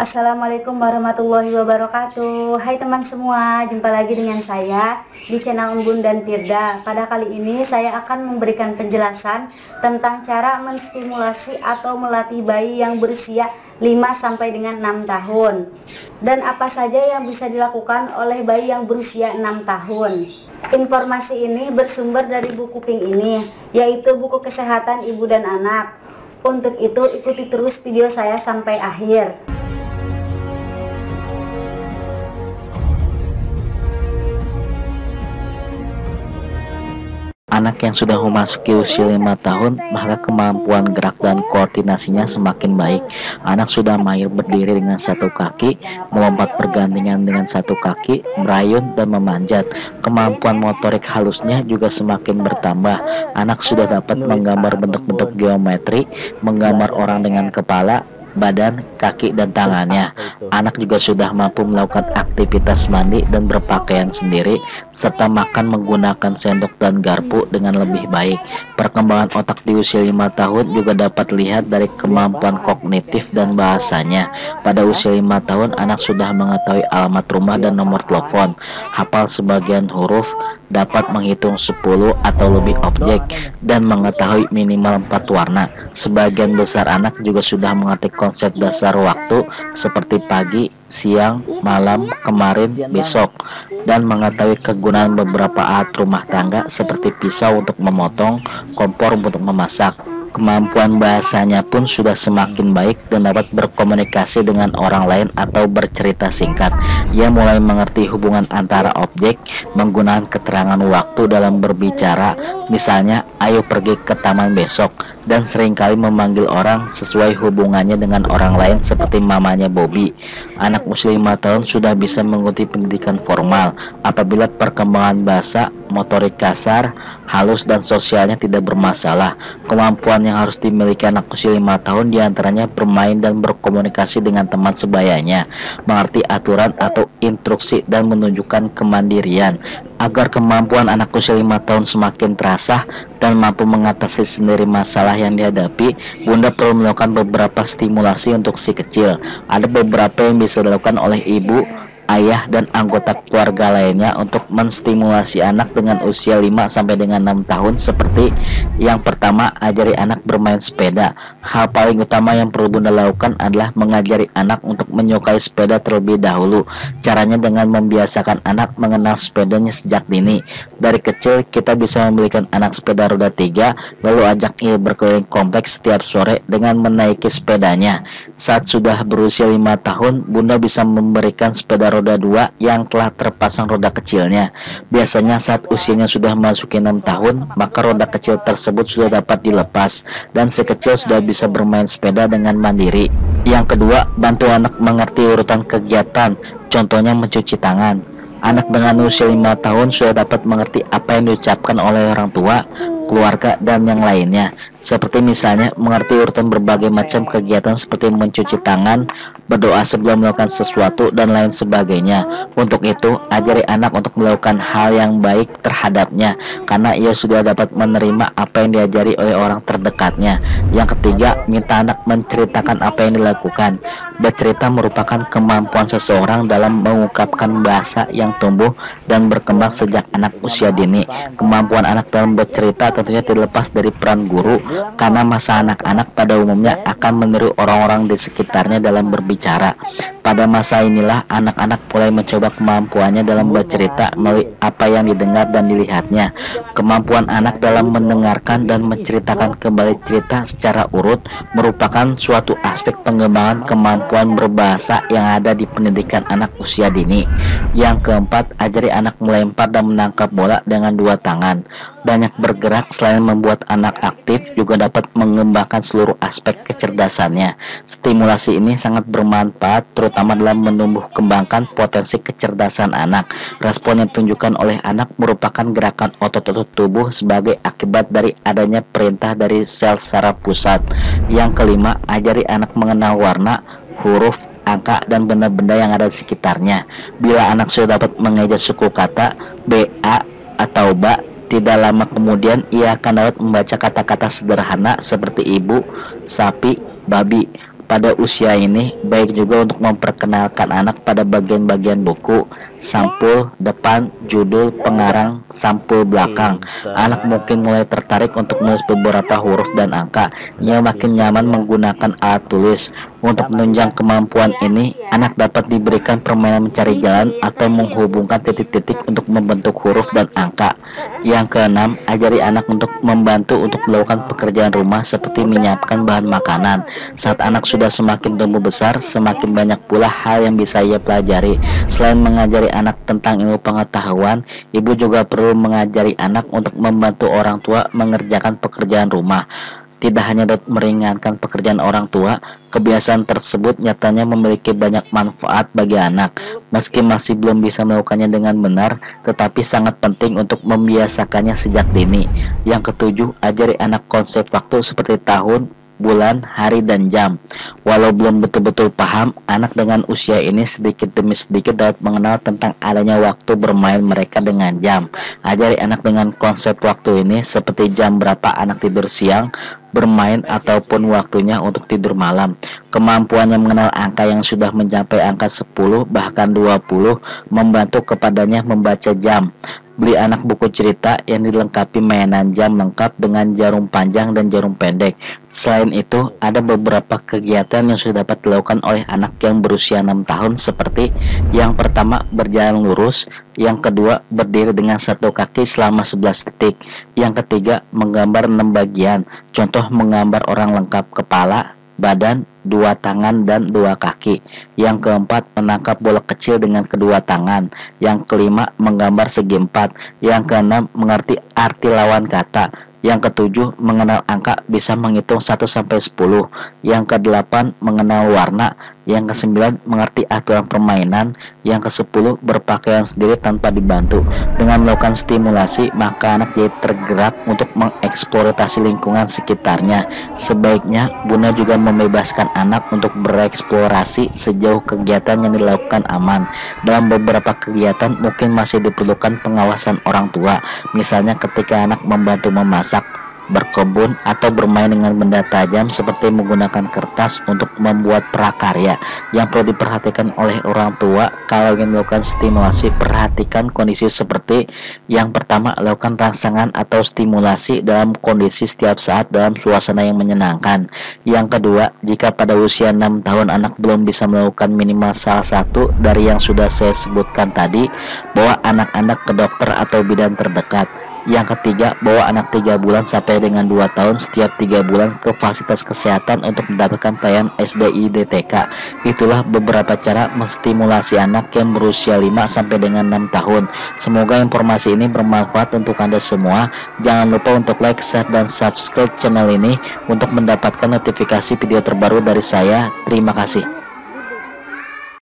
Assalamualaikum warahmatullahi wabarakatuh. Hai teman semua, jumpa lagi dengan saya di channel Umbun dan Firda. Pada kali ini saya akan memberikan penjelasan tentang cara menstimulasi atau melatih bayi yang berusia 5 sampai dengan 6 tahun. Dan apa saja yang bisa dilakukan oleh bayi yang berusia 6 tahun. Informasi ini bersumber dari buku pink ini, yaitu buku kesehatan ibu dan anak. Untuk itu ikuti terus video saya sampai akhir. Anak yang sudah memasuki usia 5 tahun, maka kemampuan gerak dan koordinasinya semakin baik. Anak sudah mahir berdiri dengan satu kaki, melompat bergandengan dengan satu kaki, merayun dan memanjat. Kemampuan motorik halusnya juga semakin bertambah. Anak sudah dapat menggambar bentuk-bentuk geometri, menggambar orang dengan kepala, badan, kaki, dan tangannya. Anak juga sudah mampu melakukan aktivitas mandi dan berpakaian sendiri, serta makan menggunakan sendok dan garpu dengan lebih baik. Perkembangan otak di usia 5 tahun juga dapat dilihat dari kemampuan kognitif dan bahasanya. Pada usia 5 tahun, anak sudah mengetahui alamat rumah dan nomor telepon, hafal sebagian huruf, dapat menghitung 10 atau lebih objek, dan mengetahui minimal 4 warna. Sebagian besar anak juga sudah mengerti konsep dasar waktu seperti pagi, siang, malam, kemarin, besok, dan mengetahui kegunaan beberapa alat rumah tangga seperti pisau untuk memotong, kompor untuk memasak. Kemampuan bahasanya pun sudah semakin baik dan dapat berkomunikasi dengan orang lain atau bercerita singkat. Ia mulai mengerti hubungan antara objek, menggunakan keterangan waktu dalam berbicara, misalnya ayo pergi ke taman besok, dan seringkali memanggil orang sesuai hubungannya dengan orang lain seperti mamanya Bobby. Anak usia 5 tahun sudah bisa mengikuti pendidikan formal apabila perkembangan bahasa, motorik kasar, halus, dan sosialnya tidak bermasalah. Kemampuan yang harus dimiliki anak usia 5 tahun diantaranya bermain dan berkomunikasi dengan teman sebayanya, mengerti aturan atau instruksi, dan menunjukkan kemandirian. Agar kemampuan anak usia 5 tahun semakin terasa dan mampu mengatasi sendiri masalah yang dihadapi, Bunda perlu melakukan beberapa stimulasi untuk si kecil. Ada beberapa yang bisa dilakukan oleh ibu, ayah, dan anggota keluarga lainnya untuk menstimulasi anak dengan usia 5 sampai dengan 6 tahun, seperti yang pertama, ajari anak bermain sepeda. Hal paling utama yang perlu Bunda lakukan adalah mengajari anak untuk menyukai sepeda terlebih dahulu. Caranya dengan membiasakan anak mengenal sepedanya sejak dini. Dari kecil kita bisa membelikan anak sepeda roda 3, lalu ajak ia berkeliling kompleks setiap sore dengan menaiki sepedanya. Saat sudah berusia 5 tahun, Bunda bisa memberikan sepeda roda 2 yang telah terpasang roda kecilnya. Biasanya saat usianya sudah memasuki 6 tahun, maka roda kecil tersebut sudah dapat dilepas dan si kecil sudah bisa bermain sepeda dengan mandiri. Yang kedua, bantu anak mengerti urutan kegiatan, contohnya mencuci tangan. Anak dengan usia 5 tahun sudah dapat mengerti apa yang diucapkan oleh orang tua, keluarga, dan yang lainnya, seperti misalnya mengerti urutan berbagai macam kegiatan seperti mencuci tangan, berdoa sebelum melakukan sesuatu, dan lain sebagainya. Untuk itu, ajari anak untuk melakukan hal yang baik terhadapnya, karena ia sudah dapat menerima apa yang diajari oleh orang terdekatnya. Yang ketiga, minta anak menceritakan apa yang dilakukan. Bercerita merupakan kemampuan seseorang dalam mengungkapkan bahasa yang tumbuh dan berkembang sejak anak usia dini. Kemampuan anak dalam bercerita tentunya tidak lepas dari peran guru, karena masa anak-anak pada umumnya akan meniru orang-orang di sekitarnya dalam berbicara. Pada masa inilah anak-anak mulai mencoba kemampuannya dalam bercerita melalui apa yang didengar dan dilihatnya. Kemampuan anak dalam mendengarkan dan menceritakan kembali cerita secara urut merupakan suatu aspek pengembangan kemampuan berbahasa yang ada di pendidikan anak usia dini. Yang keempat, ajari anak melempar dan menangkap bola dengan 2 tangan. Banyak bergerak selain membuat anak aktif juga dapat mengembangkan seluruh aspek kecerdasannya. Stimulasi ini sangat bermanfaat terutama dalam menumbuh kembangkan potensi kecerdasan anak. Respon yang ditunjukkan oleh anak merupakan gerakan otot-otot tubuh sebagai akibat dari adanya perintah dari sel saraf pusat. Yang kelima, ajari anak mengenal warna, huruf, angka, dan benda-benda yang ada di sekitarnya. Bila anak sudah dapat mengeja suku kata B, A, atau ba, tidak lama kemudian ia akan dapat membaca kata-kata sederhana seperti ibu, sapi, babi. Pada usia ini, baik juga untuk memperkenalkan anak pada bagian-bagian buku, sampul depan, judul, pengarang, sampul belakang. Anak mungkin mulai tertarik untuk menulis beberapa huruf dan angka. Ia makin nyaman menggunakan alat tulis. Untuk menunjang kemampuan ini, anak dapat diberikan permainan mencari jalan atau menghubungkan titik-titik untuk membentuk huruf dan angka. Yang keenam, ajari anak untuk membantu untuk melakukan pekerjaan rumah seperti menyiapkan bahan makanan. Saat anak sudah semakin tumbuh besar, semakin banyak pula hal yang bisa ia pelajari. Selain mengajari anak tentang ilmu pengetahuan, ibu juga perlu mengajari anak untuk membantu orang tua mengerjakan pekerjaan rumah. Tidak hanya dapat meringankan pekerjaan orang tua, kebiasaan tersebut nyatanya memiliki banyak manfaat bagi anak. Meski masih belum bisa melakukannya dengan benar, tetapi sangat penting untuk membiasakannya sejak dini. Yang ketujuh, ajari anak konsep waktu seperti tahun, bulan, hari, dan jam. Walau belum betul-betul paham, anak dengan usia ini sedikit demi sedikit dapat mengenal tentang adanya waktu bermain mereka dengan jam. Ajari anak dengan konsep waktu ini seperti jam berapa anak tidur siang, bermain, ataupun waktunya untuk tidur malam. Kemampuannya mengenal angka yang sudah mencapai angka 10 bahkan 20 membantu kepadanya membaca jam. Beli anak buku cerita yang dilengkapi mainan jam lengkap dengan jarum panjang dan jarum pendek. Selain itu, ada beberapa kegiatan yang sudah dapat dilakukan oleh anak yang berusia 6 tahun seperti yang pertama, berjalan lurus, yang kedua, berdiri dengan satu kaki selama 11 detik, yang ketiga, menggambar 6 bagian, contoh menggambar orang lengkap kepala, badan, 2 tangan, dan 2 kaki. Yang keempat, menangkap bola kecil dengan kedua tangan. Yang kelima, menggambar segi 4. Yang keenam, mengerti arti lawan kata. Yang ketujuh, mengenal angka, bisa menghitung 1 sampai 10. Yang kedelapan, mengenal warna. Yang kesembilan, mengerti aturan permainan. Yang ke-10, berpakaian sendiri tanpa dibantu. Dengan melakukan stimulasi, maka anak jadi tergerak untuk mengeksploitasi lingkungan sekitarnya. Sebaiknya, Bunda juga membebaskan anak untuk bereksplorasi sejauh kegiatan yang dilakukan aman. Dalam beberapa kegiatan mungkin masih diperlukan pengawasan orang tua. Misalnya ketika anak membantu memasak, berkebun, atau bermain dengan benda tajam seperti menggunakan kertas untuk membuat prakarya. Yang perlu diperhatikan oleh orang tua kalau ingin melakukan stimulasi, perhatikan kondisi seperti yang pertama, lakukan rangsangan atau stimulasi dalam kondisi setiap saat dalam suasana yang menyenangkan. Yang kedua, jika pada usia 6 tahun anak belum bisa melakukan minimal salah satu dari yang sudah saya sebutkan tadi, bawa anak-anak ke dokter atau bidan terdekat. Yang ketiga, bawa anak 3 bulan sampai dengan 2 tahun setiap 3 bulan ke fasilitas kesehatan untuk mendapatkan pelayanan SDI/DTK. Itulah beberapa cara menstimulasi anak yang berusia 5 sampai dengan 6 tahun. Semoga informasi ini bermanfaat untuk Anda semua. Jangan lupa untuk like, share, dan subscribe channel ini untuk mendapatkan notifikasi video terbaru dari saya. Terima kasih.